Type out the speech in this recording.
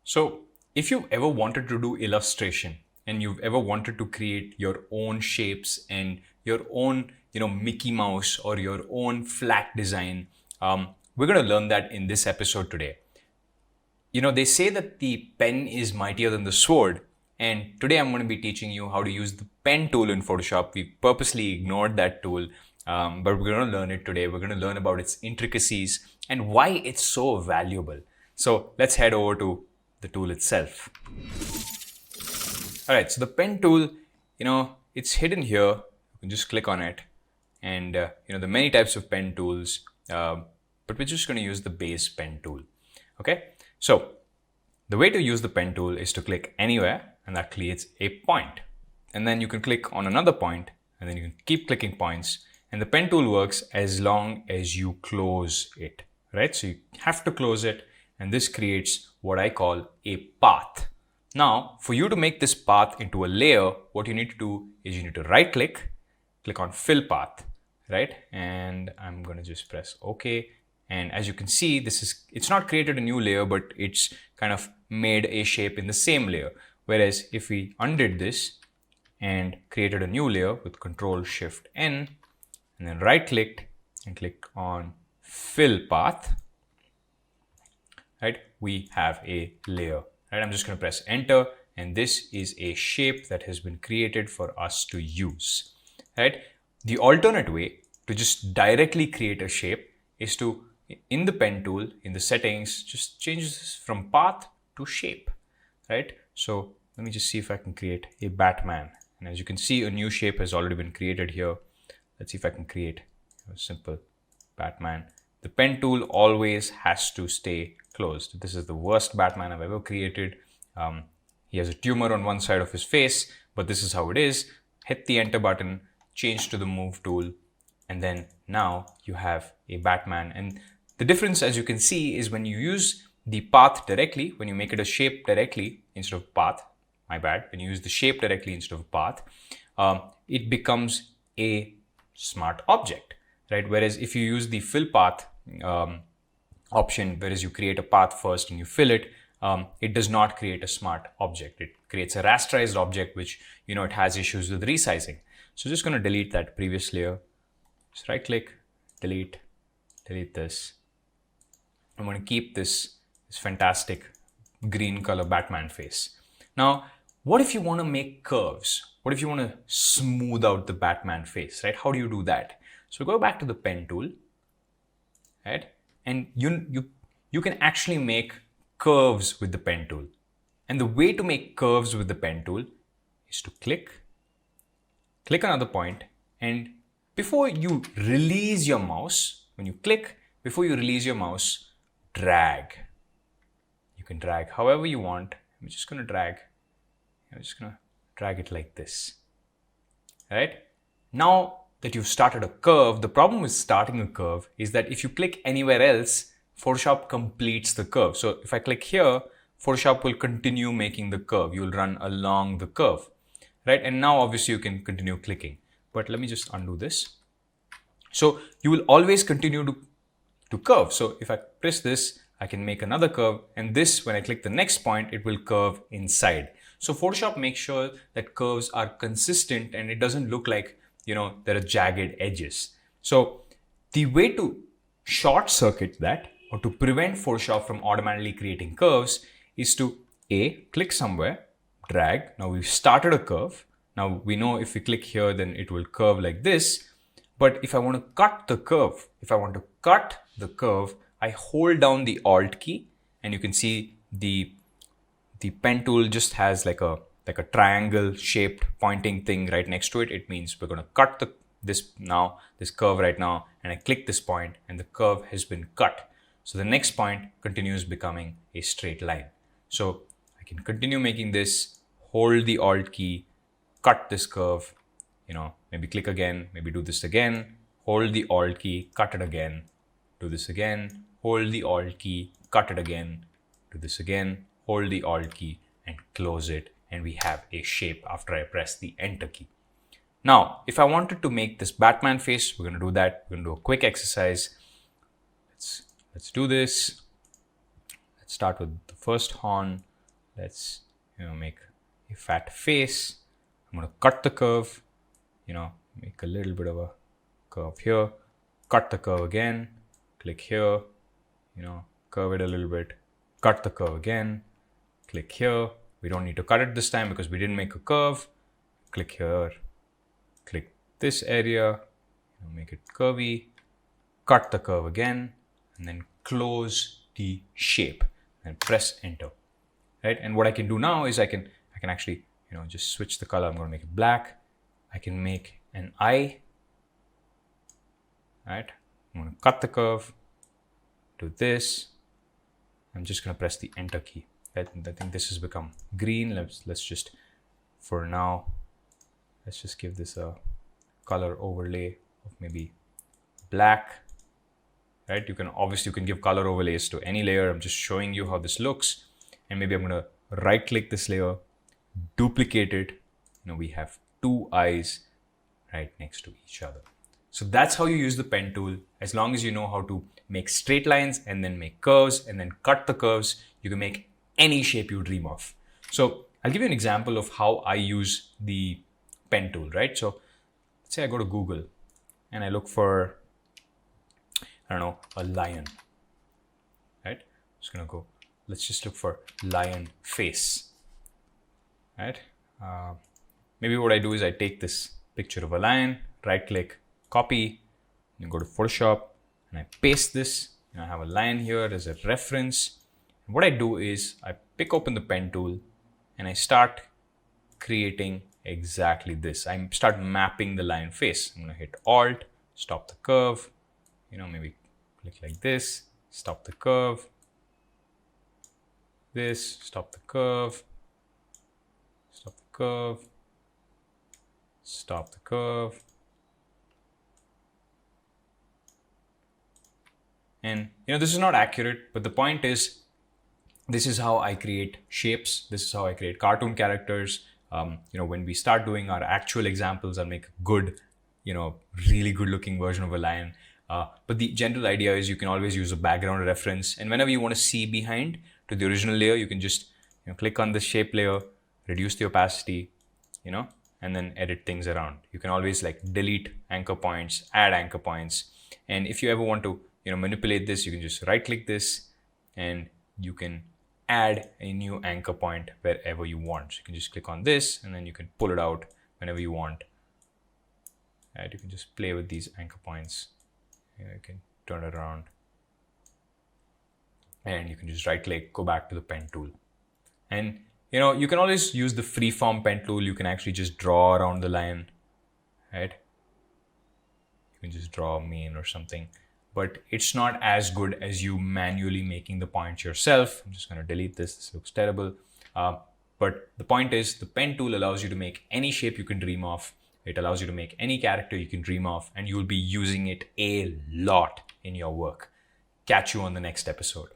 So if you've ever wanted to do illustration and you've ever wanted to create your own shapes and your own, Mickey Mouse or your own flat design, we're going to learn that in this episode today. They say that the pen is mightier than the sword. And today I'm going to be teaching you how to use the pen tool in Photoshop. We purposely ignored that tool, but we're going to learn it today. We're going to learn about its intricacies and why it's so valuable. So let's head over to the tool itself. All right, so the pen tool, it's hidden here. You can just click on it. And, there are many types of pen tools, but we're just going to use the base pen tool. Okay, so the way to use the pen tool is to click anywhere, and that creates a point. And then you can click on another point, and then you can keep clicking points. And the pen tool works as long as you close it, right? So you have to close it, and this creates what I call a path. Now, for you to make this path into a layer, what you need to do is you need to right click on fill path, right? And I'm going to just press OK. And as you can see, it's not created a new layer, but it's kind of made a shape in the same layer. Whereas if we undid this and created a new layer with Control-Shift-N and then right clicked and clicked on fill path, right, we have a layer. Right, I'm just going to press enter, and this is a shape that has been created for us to use. Right? The alternate way to just directly create a shape is to, in the pen tool, in the settings, just change this from path to shape. Right? So let me just see if I can create a Batman. And as you can see, a new shape has already been created here. Let's see if I can create a simple Batman. The pen tool always has to stay closed. This is the worst Batman I've ever created. He has a tumor on one side of his face, but this is how it is. Hit the enter button, change to the move tool, and then now you have a Batman. And the difference, as you can see, is when you use the path directly, when you make it a shape directly instead of path, when you use the shape directly instead of path, it becomes a smart object, right? Whereas if you use the fill path option, whereas you create a path first and you fill it, it does not create a smart object. It creates a rasterized object, which, it has issues with resizing. So just going to delete that previous layer. Just right click, delete this. I'm going to keep this fantastic green color Batman face. Now, what if you want to make curves? What if you want to smooth out the Batman face, right? How do you do that? So go back to the pen tool, right? And you can actually make curves with the pen tool. And the way to make curves with the pen tool is to click another point, and before you release your mouse, when you click, before you release your mouse, drag. You can drag however you want. I'm just going to drag it like this, right? Now that you've started a curve, the problem with starting a curve is that if you click anywhere else, Photoshop completes the curve. So if I click here, Photoshop will continue making the curve. You'll run along the curve, right? And now obviously you can continue clicking, but let me just undo this. So you will always continue to curve. So if I press this, I can make another curve, and this, when I click the next point, it will curve inside. So Photoshop makes sure that curves are consistent and it doesn't look like, there are jagged edges. So the way to short circuit that, or to prevent Photoshop from automatically creating curves, is to click somewhere, drag. Now we've started a curve. Now we know if we click here, then it will curve like this. But if I want to cut the curve, I hold down the Alt key, and you can see the pen tool just has like a triangle shaped pointing thing right next to it. It means we're going to cut this curve right now, and I click this point and the curve has been cut. So the next point continues becoming a straight line. So I can continue making this, hold the Alt key, cut this curve, maybe click again, maybe do this again, hold the Alt key, cut it again, do this again, hold the Alt key, cut it again, do this again, hold the Alt key and close it, and we have a shape after I press the Enter key. Now, if I wanted to make this Batman face, we're going to do that. We're going to do a quick exercise. Let's do this. Let's start with the first horn. Let's, make a fat face. I'm going to cut the curve, make a little bit of a curve here, cut the curve again, click here, curve it a little bit, cut the curve again, click here. We don't need to cut it this time because we didn't make a curve. Click here, click this area, make it curvy, cut the curve again, and then close the shape and press enter. Right? And what I can do now is I can actually, just switch the color. I'm going to make it black. I can make an eye. Right? I'm going to cut the curve, do this. I'm just going to press the enter key. I think this has become green. Let's just, for now, let's just give this a color overlay of maybe black. Right? You can give color overlays to any layer. I'm just showing you how this looks. And maybe I'm going to right click this layer, duplicate it. We have two eyes right next to each other. So that's how you use the pen tool. As long as you know how to make straight lines and then make curves and then cut the curves, you can make any shape you dream of. So I'll give you an example of how I use the pen tool, right? So let's say I go to Google and I look for, a lion, right? Just gonna go, let's just look for lion face, right? Maybe what I do is I take this picture of a lion, right click, copy, and go to Photoshop and I paste this. I have a lion here as a reference. And what I do is I pick open the pen tool and I start creating exactly this. I start mapping the lion face. I'm going to hit Alt, stop the curve, maybe click like this, stop the curve, this, stop the curve, stop the curve, stop the curve. And this is not accurate, but the point is, this is how I create shapes. This is how I create cartoon characters. When we start doing our actual examples, I'll make a good, really good looking version of a lion. But the general idea is you can always use a background reference. And whenever you want to see behind to the original layer, you can just click on the shape layer, reduce the opacity, and then edit things around. You can always delete anchor points, add anchor points. And if you ever want to manipulate this, you can just right click this and you can add a new anchor point wherever you want. So you can just click on this and then you can pull it out whenever you want. Right? You can just play with these anchor points. You can turn it around and you can just right click, go back to the pen tool. And you can always use the freeform pen tool. You can actually just draw around the line, right? You can just draw a mane or something. But it's not as good as you manually making the points yourself. I'm just going to delete this. This looks terrible. But the point is, the pen tool allows you to make any shape you can dream of. It allows you to make any character you can dream of, and you'll be using it a lot in your work. Catch you on the next episode.